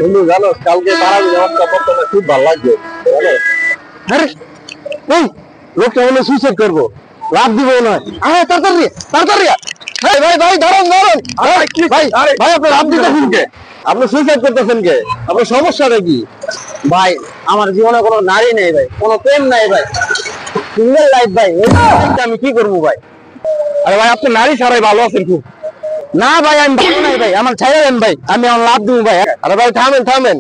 বন্ধু জানো কালকে তারা ব্যবস্থা করতে না খুব ভালো লাগছে জানো। আরে এই লোকটা বলে সুইসাইড করবো, লাভ দিব না। আরে তাড়াতাড়ি তাড়াতাড়ি ভাই ভাই ভাই ধরুন ধরুন। ভাই ভাই আপনি লাভ দিতেছেন কে? আপনি সুইসাইড করতেছেন কে? আপনার সমস্যাটা কি? ভাই আমার জীবনে কোনো নারী নেই ভাই, কোনো প্রেম নাই ভাই, সিঙ্গেল লাইফ ভাই। আমি কি করবো ভাই? আরে ভাই আপনি নারী ছাড়াই ভালো আছেন খুব। না ভাই আমি ভালো নাই ভাই, আমার ছাইড়া দেন ভাই, আমি আমার লাভ দিব ভাই। আরে ভাই থামেন থামেন,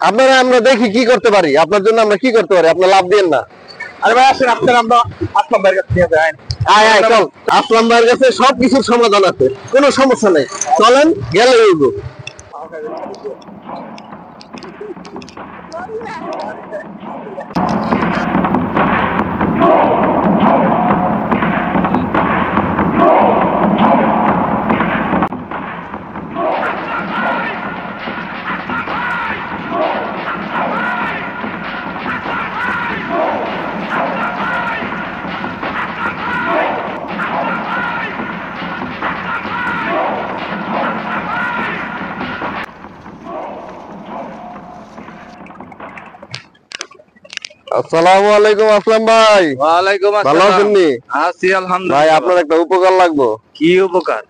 আপনারা আমরা দেখি কি করতে পারি, আপনার জন্য আমরা কি করতে পারি, আপনি লাভ দিন না। আরে ভাই আসেন, আপনার আমরা আসলাম ভাইয়ের কাছে নিয়ে যাই। আয় আয় চল, আসলাম ভাইয়ের কাছে সবকিছুর সমাধান আছে, কোনো সমস্যা নেই, চলেন গেলে হইব। আসসালামু আলাইকুম আসলাম ভাই। ওয়ালাইকুম ভালো আছেন নি? আছি আলহামদুলিল্লাহ। ভাই আপনার একটা উপকার লাগবো। কি উপকার?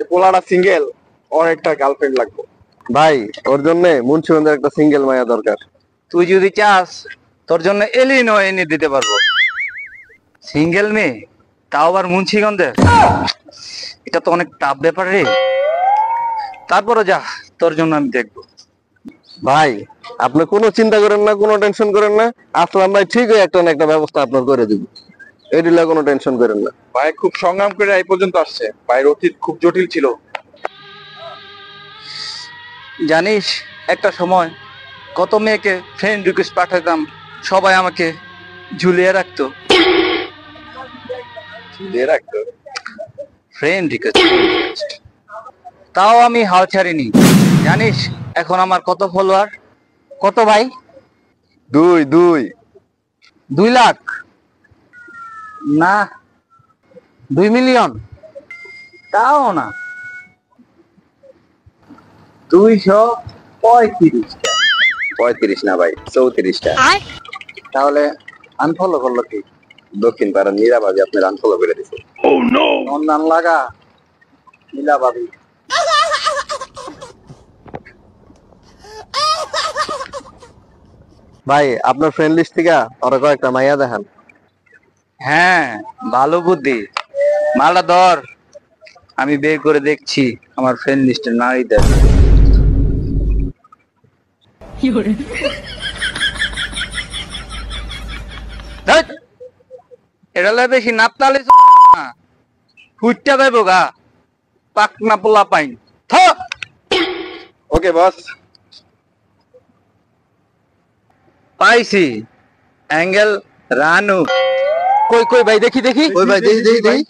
পোলাটা সিঙ্গেল, ওর একটা গার্লফ্রেন্ড লাগবে ভাই, ওর জন্য মুন্সিগঞ্জের একটা সিঙ্গেল মায়া দরকার। তুই যদি চাস তোর জন্য এলিনো এনে দিতে পারবো। সিঙ্গেল মেয়ে, তাও আবার মুন্সিগঞ্জের, এটা তো অনেক টাফ ব্যাপার রে। তারপরে যা, তোর জন্য আমি দেখবো। ভাই আপনি কোনো চিন্তা করেন না, কোনো টেনশন করেন না, আসলাম ভাই ঠিকই একটা না একটা ব্যবস্থা আপনার করে দিব, এডিলা কোনো টেনশন করেন না। ভাই খুব সংগ্রাম করে এই পর্যন্ত আসছে, ভাইয়ের অতীত খুব জটিল ছিল। জানিস একটা সময় কত মেয়েকে ফ্রেন্ড রিকোয়েস্ট পাঠাতাম, সবাই আমাকে ঝুলিয়ে রাখতো। দিয়ে রাখতো। ফ্রেন্ড রিকোয়েস্ট, তাও আমি হাল ছাড়িনি। জানিস এখন আমার কত ফলোয়ার? কত ভাই? দুই দুই 2 লাখ না, 2 মিলিয়ন, তাও না, 235। 35 না ভাই, 34টা। তাহলে আনফলো করলো কি? দক্ষিণ পাড়ার নীরা ভাবি আপনার আনফলো করে দিছে। সন্ধান লাগা নীলা ভাবি। ভাই আপনার ফ্রেন্ড লিস্ট থেকে ওরা কয়েকটা মাইয়া দেখান। হ্যাঁ ভালো বুদ্ধি, মালটা ধর, আমি বের করে দেখছি আমার ফ্রেন্ড লিস্টের নারীদের। ধ্যাৎ, এটা লয় বেশি নাপতালি না, ফুটটা দেব গা, পাকনা পোলা পাইন। ওকে বস। পাইছি, অ্যাঙ্গেল রানু। কই কই ভাই দেখি দেখি। ওই ভাই দেখি দেখি দেখি।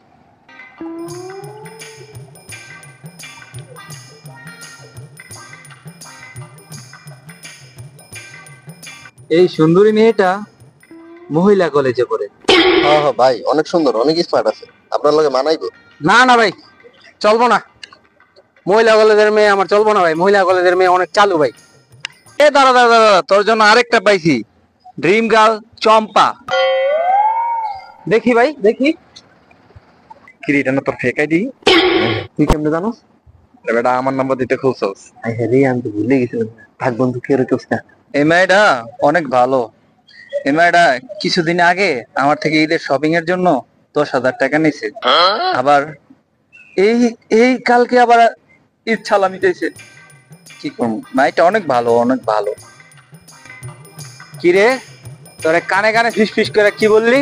এই সুন্দরী মেয়েটা মহিলা কলেজে পড়ে। হ্যাঁ হ্যাঁ ভাই অনেক সুন্দর, অনেক স্মার্ট আছে, আপনার লগে মানাইবো। না না ভাই চলবো না, মহিলা কলেজের মেয়ে আমার চলবো না ভাই, মহিলা কলেজের মেয়ে অনেক চালু ভাই। এ দাঁড়া দাঁড়া দাঁড়া, তোর জন্য আরেকটা পাইছি, ড্রিম গার্ল চম্পা। দেখি ভাই দেখি। কি এটা না তোর ফেক আইডি? তুই কেমনে জানো? বেটা আমার নাম্বার দিতে খুলছস। আই হ্যাঁ রে, আমি তো ভুলে গেছিলাম। থাক বন্ধু, কে রেখোস না। এই মেয়েটা অনেক ভালো। এই মেয়েটা কিছুদিন আগে আমার থেকে ঈদের শপিং এর জন্য 10,000 টাকা নিয়েছে, আবার এই এই কালকে আবার ঈদ ছালামি চাইছে। কি করবো, মেয়েটা অনেক ভালো অনেক ভালো। কি রে তোরে কানে কানে ফিস ফিস করে কি বললি?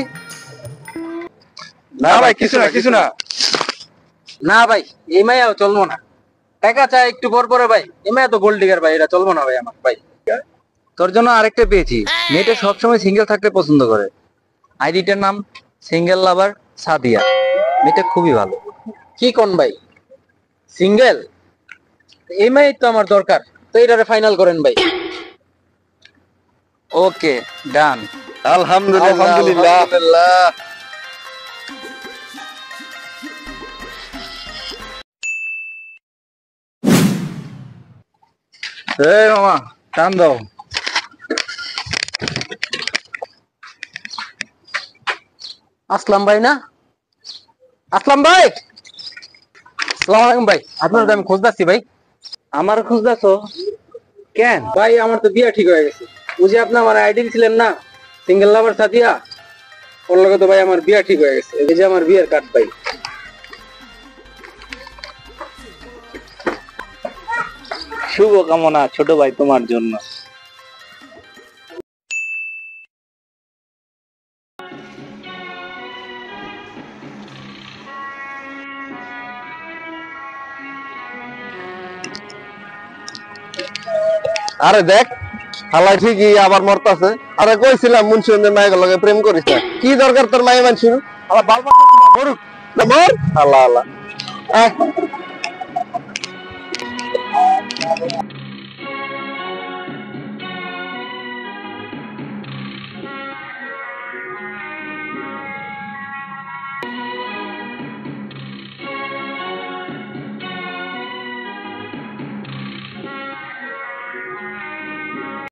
না ভাই কিছু না কিছু না। না ভাই এই মাইয়াও চলবো না, টাকা চাই একটু পর পরে ভাই। এই মাইয়া তো গোল্ড ডিগার ভাই, এটা চলবো না ভাই আমার ভাই। তোর জন্য আরেকটা পেয়েছি, মেয়েটা সবসময় সিঙ্গেল থাকতে পছন্দ করে। আইডিটার নাম সিঙ্গেল লাভার সাদিয়া। মেয়েটা খুবই ভালো। কি কোন ভাই সিঙ্গেল? এই মেয়ে তো আমার দরকার, তো এটারে ফাইনাল করেন ভাই। ওকে ডান। আলহামদুলিল্লাহ আলহামদুলিল্লাহ। আলহামদুলিল্লাহ। এই মামা টান দাও। আসলাম ভাই না? আসলাম ভাই, আসসালামু আলাইকুম ভাই। আপনার তো আমি খুঁজতেছি ভাই। আমার খুঁজতেছো কেন ভাই? আমার তো বিয়া ঠিক হয়ে গেছে। বুঝি আপনি আমার আইডি ছিলেন না, সিঙ্গেল লাভার সাথিয়া, ওর লগে তো ভাই আমার বিয়া ঠিক হয়ে গেছে। এই যে আমার বিয়ের কার্ড ভাই। শুভ কামনা ছোট ভাই তোমার জন্য। আরে দেখ, হালাই ঠিকই আবার মরতাছে। আরে কইছিলাম মুন্সিগঞ্জের মায়ের লগে প্রেম করিস না। কি দরকার তোর মায়ে মান শুরু? আবার বাল মরুক না, মর। আল্লাহ আল্লাহ।